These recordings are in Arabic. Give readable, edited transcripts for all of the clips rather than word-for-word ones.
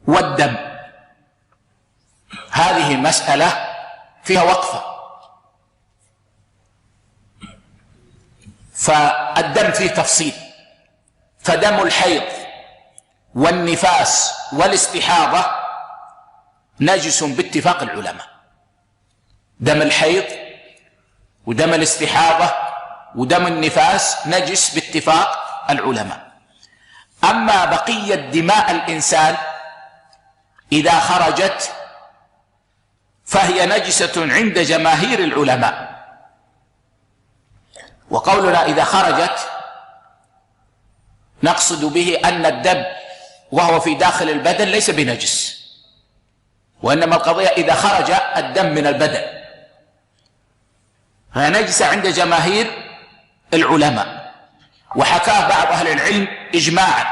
والدم، هذه مسألة فيها وقفة. فالدم فيه تفصيل، فدم الحيض والنفاس والاستحاضة نجس باتفاق العلماء. دم الحيض ودم الاستحاضة ودم النفاس نجس باتفاق العلماء. أما بقية دماء الإنسان إذا خرجت فهي نجسة عند جماهير العلماء. وقولنا إذا خرجت نقصد به أن الدم وهو في داخل البدن ليس بنجس، وإنما القضية إذا خرج الدم من البدن فهي نجسة عند جماهير العلماء. وحكاه بعض أهل العلم إجماعا،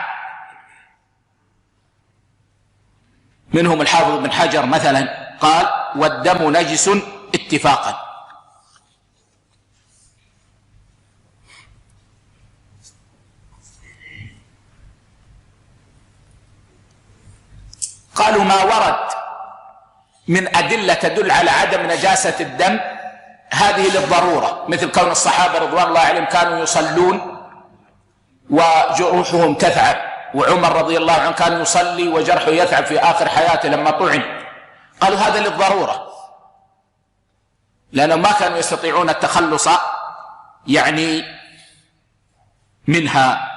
منهم الحافظ بن حجر مثلا قال: والدم نجس اتفاقا. قالوا ما ورد من أدلة تدل على عدم نجاسة الدم هذه للضرورة، مثل كون الصحابة رضوان الله عليهم كانوا يصلون وجروحهم تثعب، وعمر رضي الله عنه كان يصلي وجرحه يثعب في آخر حياته لما طعن. قالوا هذا للضرورة، لأنهم ما كانوا يستطيعون التخلص منها.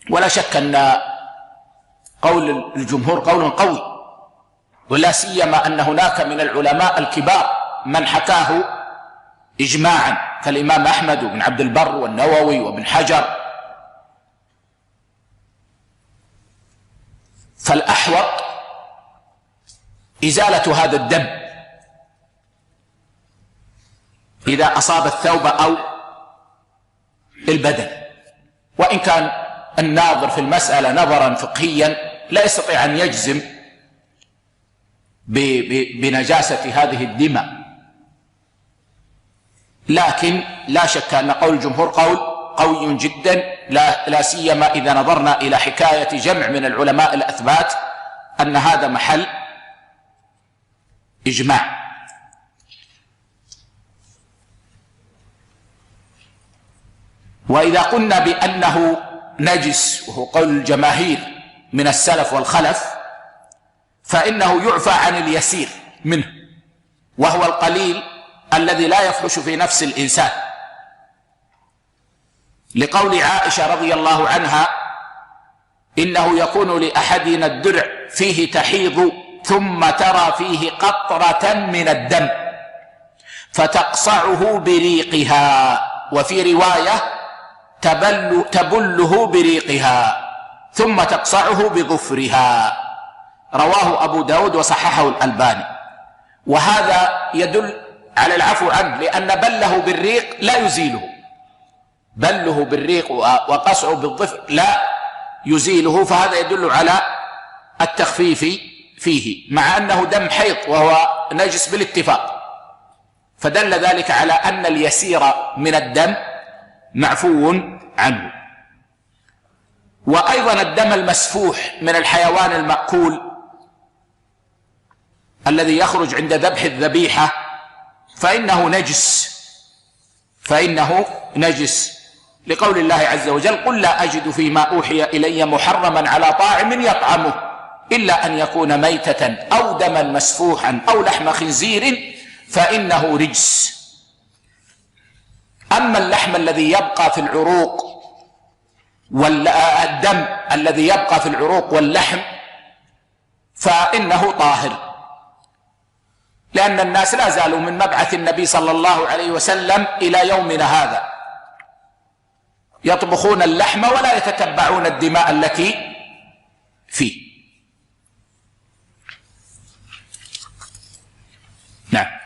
ولا شك أن قول الجمهور قول قوي، ولا سيما أن هناك من العلماء الكبار من حكاه إجماعا كالإمام أحمد وابن عبد البر والنووي وابن حجر. فالأحوط إزالة هذا الدم إذا أصاب الثوب أو البدن، وإن كان الناظر في المسألة نظرا فقهيا لا يستطيع أن يجزم بنجاسة هذه الدماء، لكن لا شك أن قول الجمهور قول قوي جدا، لا سيما إذا نظرنا إلى حكاية جمع من العلماء الأثبات أن هذا محل إجماع. وإذا قلنا بأنه نجس وهو قول الجماهير من السلف والخلف، فإنه يعفى عن اليسير منه، وهو القليل الذي لا يفحش في نفس الإنسان، لقول عائشة رضي الله عنها: إنه يكون لأحدنا الدرع فيه تحيض ثم ترى فيه قطرة من الدم فتقصعه بريقها، وفي رواية تبله بريقها ثم تقصعه بظفرها. رواه أبو داود وصححه الألباني. وهذا يدل على العفو عنه، لأن بله بالريق لا يزيله، بله بالريق وقصعه بالظفر لا يزيله، فهذا يدل على التخفيف فيه، مع أنه دم حيض وهو نجس بالاتفاق، فدل ذلك على أن اليسير من الدم معفو عنه. وأيضا الدم المسفوح من الحيوان المأكول الذي يخرج عند ذبح الذبيحة فإنه نجس لقول الله عز وجل: قل لا أجد فيما أوحي إلي محرما على طاعم يطعمه إلا أن يكون ميتة أو دما مسفوحا أو لحم خنزير فإنه رجس. أما اللحم الذي يبقى في العروق والدم الذي يبقى في العروق واللحم فإنه طاهر، لأن الناس لا زالوا من مبعث النبي صلى الله عليه وسلم إلى يومنا هذا يطبخون اللحم ولا يتتبعون الدماء التي فيه. نعم.